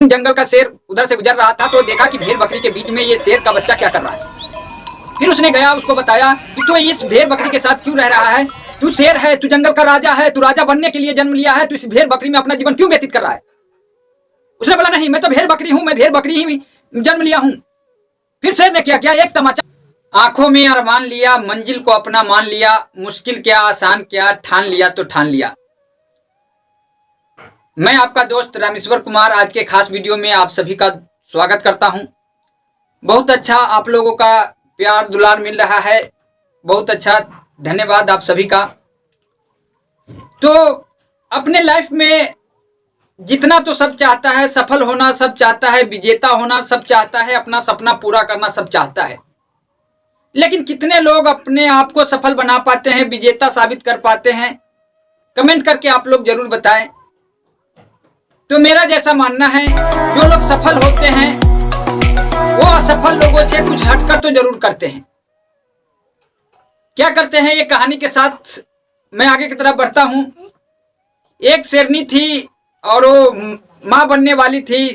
जंगल का शेर उधर से गुजर रहा था तो देखा कि भेड़ बकरी के बीच में ये शेर का बच्चा क्या कर रहा है। फिर उसने गया, उसको बताया कि तू इस भेड़ बकरी के साथ क्यों रह रहा है, तू शेर है, तू जंगल का राजा है, तू राजा बनने के लिए जन्म लिया है, तू इस भेड़ बकरी में अपना जीवन क्यों व्यतीत कर रहा है। उसने बोला नहीं, मैं तो भेड़ बकरी हूं, मैं भेड़ बकरी ही जन्म लिया हूं। फिर शेर ने क्या किया, एक तमाचा, आंखों में अरमान लिया, मंजिल को अपना मान लिया, मुश्किल क्या आसान क्या, ठान लिया तो ठान लिया। मैं आपका दोस्त रामेश्वर कुमार आज के खास वीडियो में आप सभी का स्वागत करता हूं। बहुत अच्छा आप लोगों का प्यार दुलार मिल रहा है, बहुत अच्छा, धन्यवाद आप सभी का। तो अपने लाइफ में जितना तो सब चाहता है, सफल होना सब चाहता है, विजेता होना सब चाहता है, अपना सपना पूरा करना सब चाहता है, लेकिन कितने लोग अपने आप को सफल बना पाते हैं, विजेता साबित कर पाते हैं? कमेंट करके आप लोग जरूर बताएं। तो मेरा जैसा मानना है, जो लोग सफल होते हैं वो असफल लोगों से कुछ हटकर तो जरूर करते हैं। क्या करते हैं, ये कहानी के साथ मैं आगे की तरफ बढ़ता हूं। एक शेरनी थी और वो मां बनने वाली थी,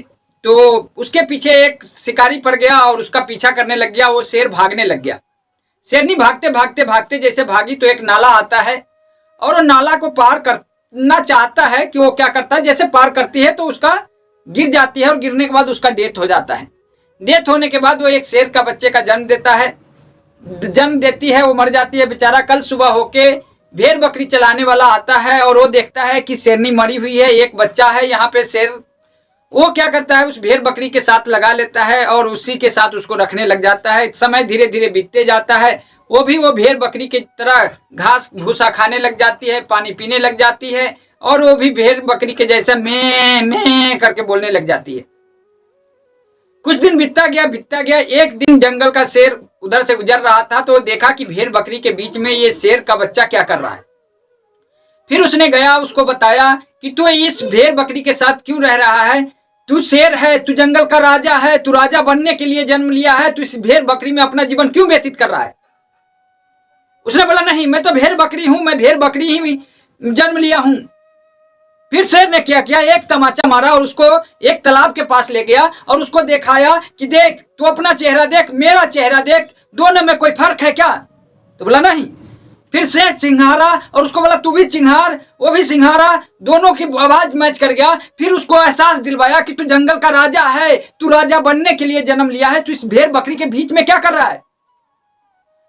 तो उसके पीछे एक शिकारी पड़ गया और उसका पीछा करने लग गया। वो शेर भागने लग गया। शेरनी भागते भागते भागते जैसे भागी तो एक नाला आता है और वो नाला को पार करना चाहता है कि वो क्या करता है, जैसे पार करती है तो उसका गिर जाती है और गिरने के बाद उसका डेथ हो जाता है। डेथ होने के बाद वो एक शेर का बच्चे का जन्म देता है, जन्म देती है, वो मर जाती है बेचारा। कल सुबह होके भेड़ बकरी चलाने वाला आता है और वो देखता है कि शेरनी मरी हुई है, एक बच्चा है यहाँ पे शेर। वो क्या करता है, उस भेड़ बकरी के साथ लगा लेता है और उसी के साथ उसको रखने लग जाता है। समय धीरे धीरे बीतते जाता है, वो भेड़ बकरी की तरह घास भूसा खाने लग जाती है, पानी पीने लग जाती है और वो भी भेड़ बकरी के जैसा मैं करके बोलने लग जाती है। कुछ दिन बीतता गया। एक दिन जंगल का शेर उधर से गुजर रहा था तो देखा कि भेड़ बकरी के बीच में ये शेर का बच्चा क्या कर रहा है। फिर उसने गया, उसको बताया कि तू इस भेड़ बकरी के साथ क्यों रह रहा है, तू शेर है, तू जंगल का राजा है, तू राजा बनने के लिए जन्म लिया है, तू इस भेड़ बकरी में अपना जीवन क्यों व्यतीत कर रहा है। उसने बोला नहीं, मैं तो भेड़ बकरी हूं, मैं भेड़ बकरी ही जन्म लिया हूं। फिर शेर ने क्या किया, एक तमाचा मारा और उसको एक तालाब के पास ले गया और उसको दिखाया कि देख, तू अपना चेहरा देख, मेरा चेहरा देख, दोनों में कोई फर्क है क्या। तो बोला नहीं। फिर शेर चिंघारा और उसको बोला तू भी चिंघार, वो भी चिंघारा, दोनों की आवाज मैच कर गया। फिर उसको एहसास दिलवाया कि तू जंगल का राजा है, तू राजा बनने के लिए जन्म लिया है, तू इस भेड़ बकरी के बीच में क्या कर रहा है।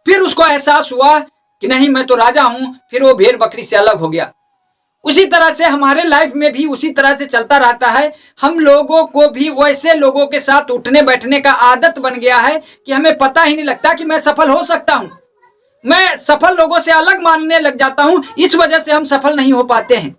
फिर उसको एहसास हुआ कि नहीं, मैं तो राजा हूं। फिर वो भेड़ बकरी से अलग हो गया। उसी तरह से हमारे लाइफ में भी उसी तरह से चलता रहता है। हम लोगों को भी वैसे लोगों के साथ उठने बैठने का आदत बन गया है कि हमें पता ही नहीं लगता कि मैं सफल हो सकता हूं। मैं सफल लोगों से अलग मानने लग जाता हूं, इस वजह से हम सफल नहीं हो पाते हैं।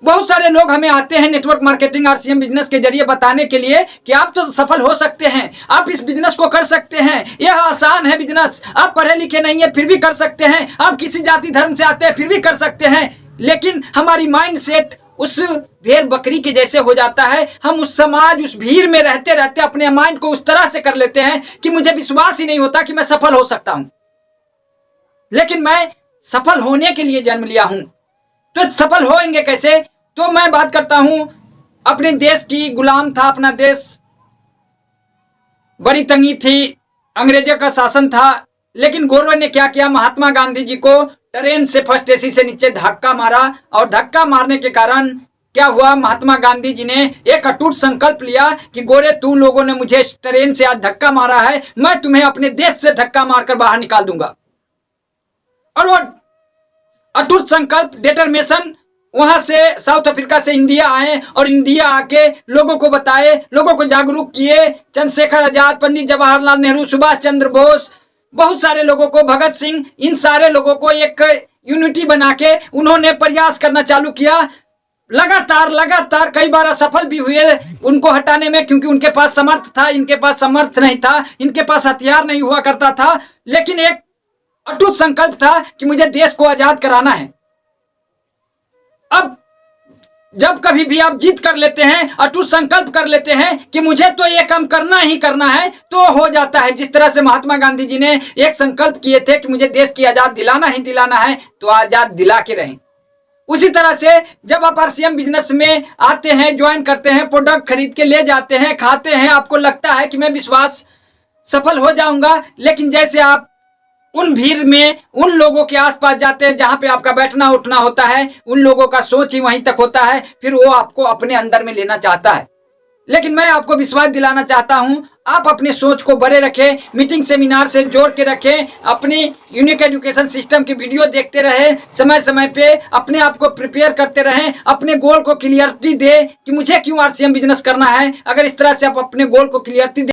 बहुत सारे लोग हमें आते हैं नेटवर्क मार्केटिंग RCM बिजनेस के जरिए बताने के लिए कि आप तो सफल हो सकते हैं, आप इस बिजनेस को कर सकते हैं, यह आसान है बिजनेस, आप पढ़े लिखे नहीं है फिर भी कर सकते हैं, आप किसी जाति धर्म से आते हैं फिर भी कर सकते हैं। लेकिन हमारी माइंड सेट उस भेड़ बकरी के जैसे हो जाता है। हम उस समाज, उस भीड़ में रहते रहते अपने माइंड को उस तरह से कर लेते हैं कि मुझे विश्वास ही नहीं होता कि मैं सफल हो सकता हूं। लेकिन मैं सफल होने के लिए जन्म लिया हूं। तो सफल होंगे कैसे? तो मैं बात करता हूं अपने देश की। गुलाम था अपना देश, बड़ी तंगी थी, अंग्रेजों का शासन था। लेकिन गोरवे ने क्या किया, महात्मा गांधी जी को ट्रेन से फर्स्ट एसी से नीचे धक्का मारा और धक्का मारने के कारण क्या हुआ, महात्मा गांधी जी ने एक अटूट संकल्प लिया कि गोरे, तू लोगों ने मुझे ट्रेन से आज धक्का मारा है, मैं तुम्हें अपने देश से धक्का मारकर बाहर निकाल दूंगा। और वो अटूट संकल्प, डिटरमिनेशन, वहां से साउथ अफ्रीका से इंडिया आए और इंडिया आके लोगों को बताए, लोगों को जागरूक किए। चंद्रशेखर आजाद, पंडित जवाहरलाल नेहरू, सुभाष चंद्र बोस, बहुत सारे लोगों को, भगत सिंह, इन सारे लोगों को एक यूनिटी बना के उन्होंने प्रयास करना चालू किया। लगातार कई बार असफल भी हुए उनको हटाने में, क्योंकि उनके पास समर्थ था, इनके पास समर्थ नहीं था, इनके पास हथियार नहीं हुआ करता था। लेकिन एक अटूट संकल्प था कि मुझे देश को आजाद कराना है। अब जब कभी भी आप जीत कर लेते हैं, अटूट संकल्प कर लेते हैं कि मुझे तो ये काम करना ही करना है, तो हो जाता है। जिस तरह से महात्मा गांधी जी ने एक संकल्प किए थे कि मुझे देश की आजाद दिलाना ही दिलाना है, तो आजाद दिला के रहें। उसी तरह से जब आप RCM बिजनेस में आते हैं, ज्वाइन करते हैं, प्रोडक्ट खरीद के ले जाते हैं, खाते हैं, आपको लगता है कि मैं विश्वास सफल हो जाऊंगा, लेकिन जैसे आप उन भीड़ में उन लोगों के आसपास जाते हैं जहां पे आपका बैठना उठना होता है, उन लोगों का सोच ही वहीं तक होता है, फिर वो आपको अपने अंदर में लेना चाहता है। लेकिन मैं आपको विश्वास दिलाना चाहता हूं, आप अपने सोच को बड़े रखें, मीटिंग सेमिनार से जोड़ के रखें, अपनी यूनिक एजुकेशन सिस्टम की वीडियो देखते रहें, समय समय पे अपने आप को प्रिपेयर करते रहें, अपने गोल को क्लियरिटी दे कि मुझे क्यों RCM बिजनेस करना है। अगर इस तरह से आप अपने गोल को क्लियरिटी